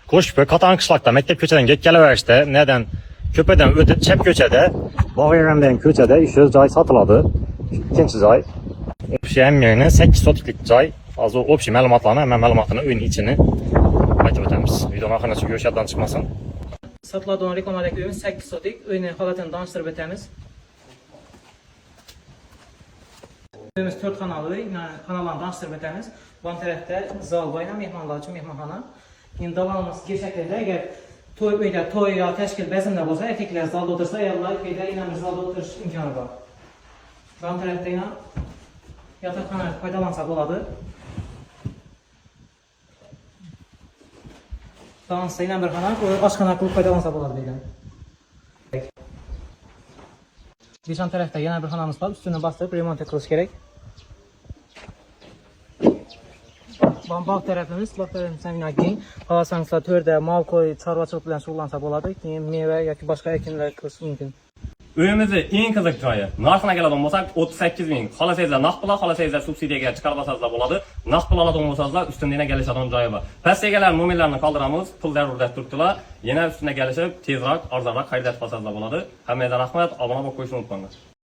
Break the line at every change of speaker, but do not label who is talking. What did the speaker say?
Koşup Katan Kışlak'ta mektep köçeden get geliverişte neden köpeden öte çep köçede Bağıran'dan köçede işe cay satıladı. İkinci cay. Opşi hem yerine 8 sotiklik cay. Az o opşi məlumatlarını hemen məlumatını öyün içini aytıp ötemiz. Videonun axırına çok görüşlerden çıkmasın.
Satıladığın reklamadaki öyün 8 sotik. Öyünün halatını danıştırıp ötemiz. Öyümüz 4 kanalı, yani kanallarını danıştırıp ötemiz. Bu tarafta zal bayına mehmanlar için mehmanxana. Şimdi davamımız gerçekten eğer toy ya teşkil bezimde olsa erkekler zalda otursa ayarlar köyde yine bir zalda oturuş imkanı var. Bu tarafta yine yatakxana faydalansa boladı. Danışsa yine bir xana, aşxana qılıb faydalansa boladı deyiləm. Geçen tarafta yine bir xanamız var, üstüne bastırıp remont etmemiz gerek. Bak tarafımız, bak tarafımız yine keyin qalasanızsa tördə mal koy, çarvaçılıq bilan şug'ullansa bo'ladi. Keyin meva yoki boshqa ekinlar qilish mumkin.
Uyimizni eng qiziq joyi. Narxına keladigan bo'lsak 38 ming. Xohlasangizlar naqd pul, xohlasangizlar subsidiyaga chiqarib olsangizlar bo'ladi. Naqd pul oladigan bo'lsangizlar ustunda yana kelishadigan joyi bor. Pastigalar nomerlarini qoldiramiz. Pul zaruriyat turibdilar. Yana ustuna kelishib tezroq, arzonroq xarid qilib olsangizlar bo'ladi. Hammaga rahmat, obuna bo'lib qo'yishni unutmanglar.